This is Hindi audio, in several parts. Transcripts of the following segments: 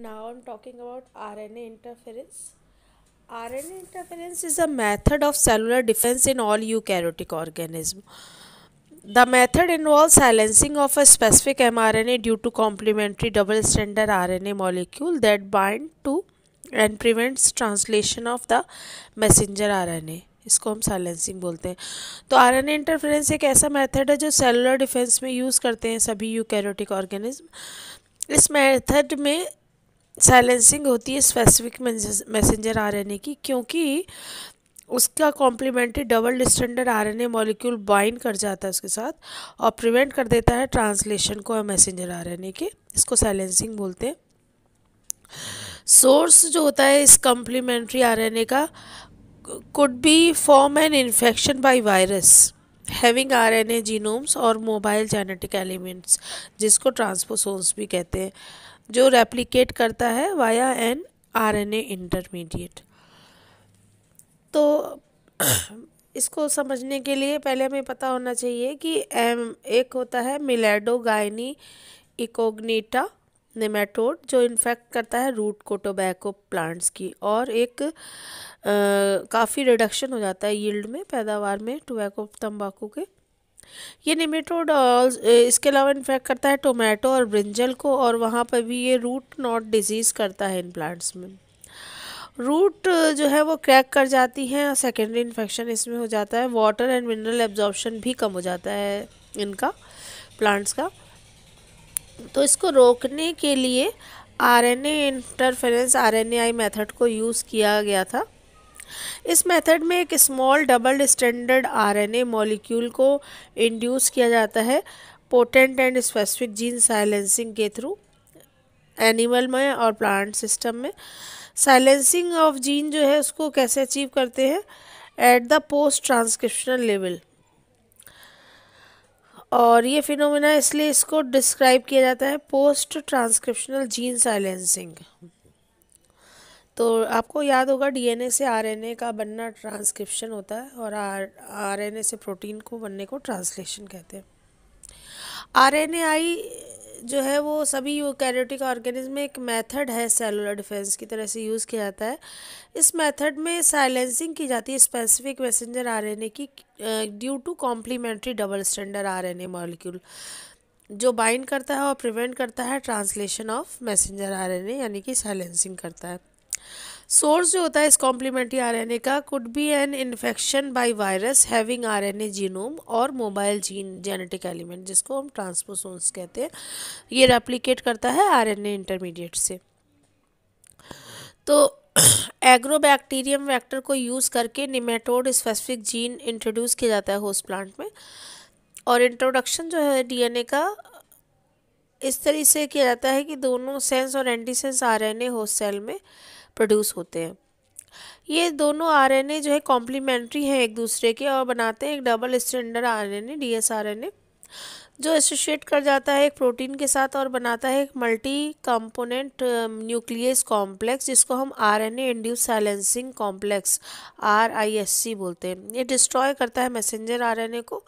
Now I'm talking about RNA interference. RNA interference is a method of cellular defense in all eukaryotic organisms. The method involves silencing of a specific mRNA due to complementary double-stranded RNA molecule that bind to and prevents translation of the messenger RNA. इसको हम साइलेंसिंग बोलते हैं. तो आरएनए इंटरफेरेंस एक ऐसा मेथड है जो सेलुलर डिफेंस में यूज़ करते हैं सभी यूकैरियोटिक ऑर्गेनिज्म. इस मेथड में साइलेंसिंग होती है स्पेसिफिक मैसेंजर आरएनए की, क्योंकि उसका complementary double standard RNA molecule bind कर जाता है उसके साथ और प्रिवेंट कर देता है ट्रांसलेशन को मैसेंजर आरएनए के. इसको साइलेंसिंग बोलते हैं. सोर्स जो होता है इस कॉम्प्लीमेंट्री आरएनए का could be form an infection by virus having RNA genomes और मोबाइल जेनेटिक एलिमेंट्स, जिसको ट्रांसपोसोन्स भी कहते हैं, जो रेप्लिकेट करता है वाया एन RNA इंटरमीडिएट. तो इसको समझने के लिए पहले हमें पता होना चाहिए कि एक होता है मिलेडोगाइनी इकोग्निटा नेमेटोड जो इन्फेक्ट करता है रूट को टोबैको प्लांट्स की, और एक काफ़ी रिडक्शन हो जाता है यील्ड में, पैदावार में टोबैको तंबाकू के. ये नेमेटोड इसके अलावा इन्फेक्ट करता है टोमेटो और ब्रिंजल को, और वहाँ पर भी ये रूट नॉट डिजीज़ करता है इन प्लांट्स में. रूट जो है वो क्रैक कर जाती हैं, सेकेंडरी इन्फेक्शन इसमें हो जाता है. वाटर एंड मिनरल एब्जॉर्प्शन भी कम हो जाता है इनका, प्लांट्स का. तो इसको रोकने के लिए आरएनए इंटरफेरेंस आरएनएआई मेथड को यूज़ किया गया था. इस मेथड में एक small double standard RNA molecule को इंड्यूस किया जाता है potent and specific gene silencing के थ्रू एनिमल में और प्लांट सिस्टम में. साइलेंसिंग ऑफ जीन जो है उसको कैसे अचीव करते हैं, at the post transcriptional level. और ये फिनोमेना इसलिए इसको डिस्क्राइब किया जाता है पोस्ट ट्रांसक्रिप्शनल जीन साइलेंसिंग. तो आपको याद होगा डीएनए से आरएनए का बनना ट्रांसक्रिप्शन होता है, और आरएनए से प्रोटीन को बनने को ट्रांसलेशन कहते हैं. आरएनएआई जो है वो सभी यूकैरियोटिक ऑर्गेनिज्म में एक मेथड है, सेलुलर डिफेंस की तरह से यूज़ किया जाता है. इस मेथड में साइलेंसिंग की जाती है स्पेसिफिक मैसेंजर आरएनए की due to complementary double standard RNA molecule जो बाइंड करता है और प्रिवेंट करता है ट्रांसलेशन ऑफ मैसेंजर आरएनए, यानी कि साइलेंसिंग करता है. सोर्स जो होता है इस कॉम्प्लीमेंट्री आरएनए का could be an infection by virus having RNA genome और मोबाइल जीन जेनेटिक एलिमेंट, जिसको हम ट्रांसपोसोन्स कहते हैं. ये रेप्लिकेट करता है आरएनए इंटरमीडिएट से. तो एग्रोबैक्टीरियम वेक्टर को यूज़ करके निमेटोड स्पेसिफिक जीन इंट्रोड्यूस किया जाता है होस्ट प्लांट में, और इंट्रोडक्शन जो है डीएनए का इस तरह से किया जाता है कि दोनों सेंस और एंटीसेंस आरएनए होस्ट सेल में प्रोड्यूस होते हैं. ये दोनों आरएनए जो है कॉम्प्लीमेंट्री हैं एक दूसरे के और बनाते हैं एक डबल स्टैंडर्ड आरएनए डीएसआरएनए, जो एसोसिएट कर जाता है एक प्रोटीन के साथ और बनाता है एक मल्टी कंपोनेंट न्यूक्लियस कॉम्प्लेक्स, जिसको हम RNA induce silencing complex RISC बोलते हैं. ये डिस्ट्रॉय करता है मैसेंजर आरएनए को,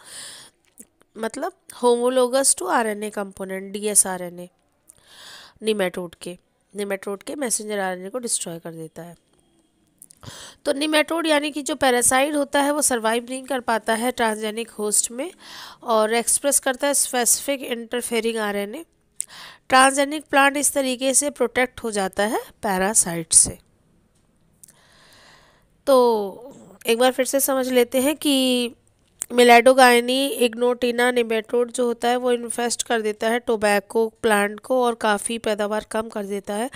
मतलब homologous to RNA component DSRNA nematode के मैसेंजर आरएनए को डिस्ट्रॉय कर देता है. तो निमेटोड यानी कि जो पैरासाइट होता है वो सर्वाइव नहीं कर पाता है ट्रांसजेनिक होस्ट में और एक्सप्रेस करता है specific interfering RNA. Transgenic plant इस तरीके से प्रोटेक्ट हो जाता है पैरासाइट से. तो एक बार फिर से समझ लेते हैं कि मिलेडोगाइनी इग्नोटिना निमेटोड जो होता है वो इन्फेस्ट कर देता है टोबैको प्लांट को और काफ़ी पैदावार कम कर देता है.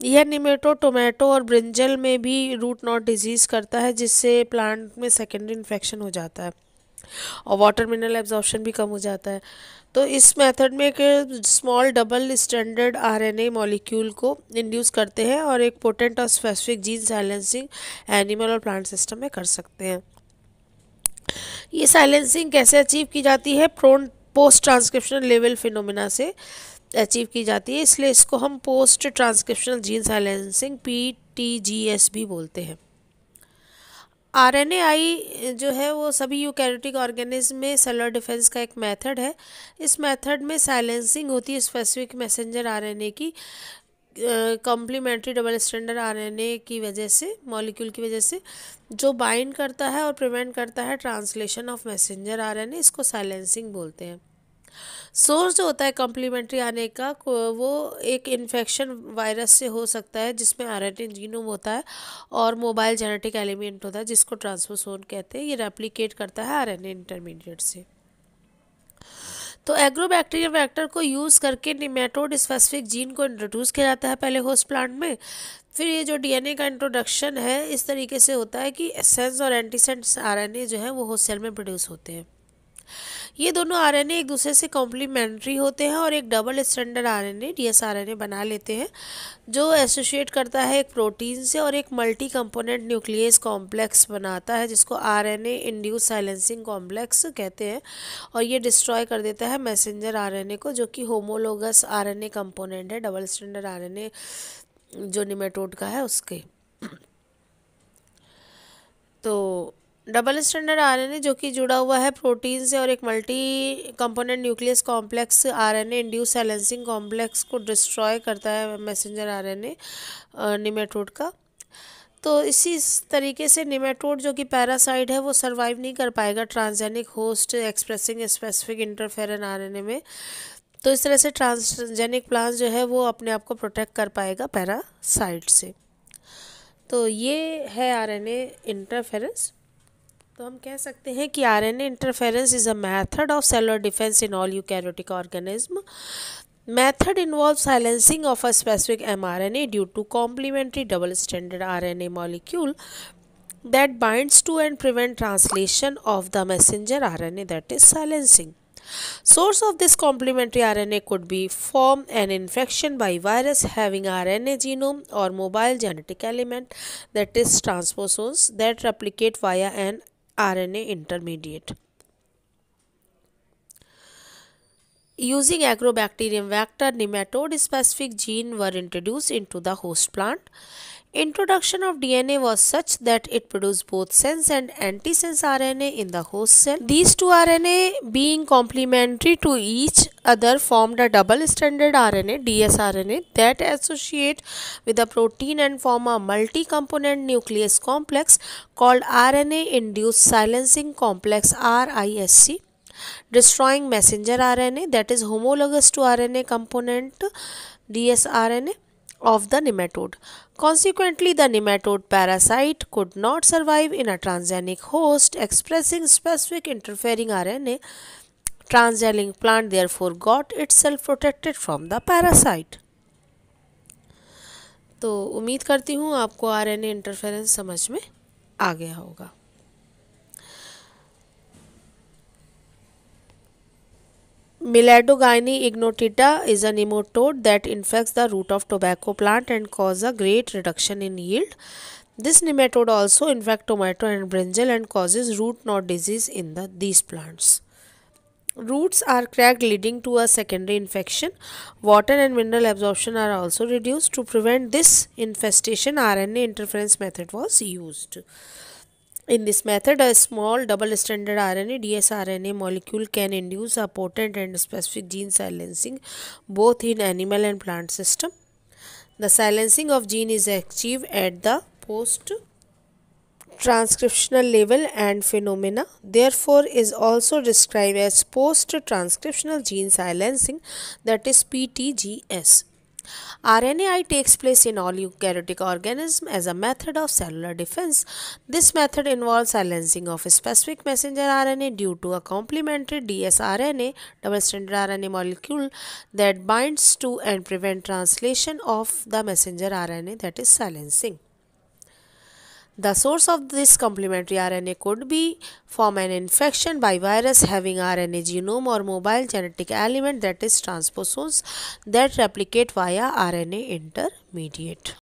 यह निमेटोड टोमेटो और ब्रिंजल में भी रूट नॉट डिजीज़ करता है, जिससे प्लांट में सेकेंडरी इन्फेक्शन हो जाता है और वाटर मिनरल एब्जॉर्प्शन भी कम हो जाता है. तो इस मेथड में एक small double standard RNA molecule को इंड्यूस करते हैं और एक पोटेंट और स्पेसिफिक जीन साइलेंसिंग एनिमल और प्लांट सिस्टम में कर सकते हैं. ये साइलेंसिंग कैसे अचीव की जाती है, पोस्ट ट्रांसक्रिप्शनल लेवल फिनोमेना से अचीव की जाती है, इसलिए इसको हम post transcriptional gene silencing PTGS भी बोलते हैं. RNAi जो है वो सभी यूकैरियोटिक ऑर्गेनिज्म में सेलुलर डिफेंस का एक मेथड है. इस मेथड में साइलेंसिंग होती है स्पेसिफिक मैसेंजर आरएनए की कॉम्प्लीमेंट्री डबल स्ट्रैंडेड आरएनए की वजह से, मॉलिक्यूल की वजह से, जो बाइंड करता है और प्रिवेंट करता है ट्रांसलेशन ऑफ मैसेंजर आरएनए, इसको साइलेंसिंग बोलते हैं। सोर्स जो होता है कॉम्प्लीमेंट्री आने का वो एक इन्फेक्शन वायरस से हो सकता है जिसमें आरएनए जीनोम होता है और मोबाइल जेनेटिक एलिमेंट होता है जिसको ट्रांसपोसोन कहते हैं। ये रेप्लिकेट करता है आरएनए इंटरमीडिएट से। तो एग्रोबैक्टीरियम वेक्टर को यूज़ करके निमेटोड स्पेसिफिक जीन को इंट्रोड्यूस किया जाता है पहले होस्ट प्लांट में। फिर ये जो डीएनए का इंट्रोडक्शन है इस तरीके से होता है कि एसेंस और एंटीसेंस आरएनए जो है वो होस्ट सेल में प्रोड्यूस होते हैं। ये दोनों आरएनए एक दूसरे से कॉम्प्लीमेंट्री होते हैं और एक डबल स्ट्रैंडेड आरएनए डीएसआरएनए बना लेते हैं जो एसोसिएट करता है एक प्रोटीन से और एक मल्टी कंपोनेंट न्यूक्लियस कॉम्प्लेक्स बनाता है जिसको आरएनए इंड्यूस साइलेंसिंग कॉम्प्लेक्स कहते हैं। और ये डिस्ट्रॉय कर देता है मैसेंजर आरएनए को जो कि होमोलोगस आरएनए कंपोनेंट है डबल स्ट्रैंडेड आरएनए जो निमेटोड का है उसके। तो डबल स्ट्रैंडेड आरएनए जो कि जुड़ा हुआ है प्रोटीन से और एक multi component nucleus complex RNA induce silencing complex को डिस्ट्रॉय करता है मैसेंजर आरएनए निमेटोड का। तो इसी तरीके से निमेटोड जो कि पैरासाइट है वो सरवाइव नहीं कर पाएगा transgenic host expressing specific interferon RNA में। तो इस तरह से ट्रांसजेनिक प्लांट जो है वो अपने आप को प्रोटेक्ट कर पाएगा पैरासाइट से। तो ये है आरएनए इंटरफेरेंस। तो हम कह सकते हैं कि RNA interference is a method of cellular defence in all eukaryotic organism. Method involves silencing of a specific mRNA due to complementary double-stranded RNA molecule that binds to and prevent translation of the messenger RNA, that is silencing. Source of this complementary RNA could be from an infection by virus having RNA genome or mobile genetic element, that is transposons, that replicate via an RNA intermediate. Using agrobacterium vector, nematode-specific gene were introduced into the host plant. Introduction of DNA was such that it produced both sense and antisense RNA in the host cell. These two RNA being complementary to each other formed a double-stranded RNA, dsRNA, that associate with a protein and form a multi-component nucleus complex called RNA-induced silencing complex RISC. Destroying messenger RNA, that is homologous to RNA component dsRNA of the nematode. Consequently, the nematode parasite could not survive in a transgenic host expressing specific interfering RNA. Transgenic plant therefore got itself protected from the parasite. तो उम्मीद करती हूँ आपको आरएनए इंटरफेरेंस समझ में आ गया होगा। Miladogyne ignotita is a nematode that infects the root of tobacco plant and causes a great reduction in yield. This nematode also infects tomato and brinjal and causes root knot disease in these plants. Roots are cracked leading to a secondary infection. Water and mineral absorption are also reduced. To prevent this infestation, RNA interference method was used. In this method, a small double-stranded RNA dsRNA molecule can induce a potent and specific gene silencing both in animal and plant system. The silencing of gene is achieved at the post-transcriptional level and phenomena therefore is also described as post-transcriptional gene silencing, that is PTGS. RNAi takes place in all eukaryotic organisms as a method of cellular defense. This method involves silencing of a specific messenger RNA due to a complementary dsRNA, double-stranded RNA molecule that binds to and prevent translation of the messenger RNA, that is silencing. The source of this complementary RNA could be from an infection by virus having RNA genome or mobile genetic element, that is transposons, that replicate via RNA intermediate.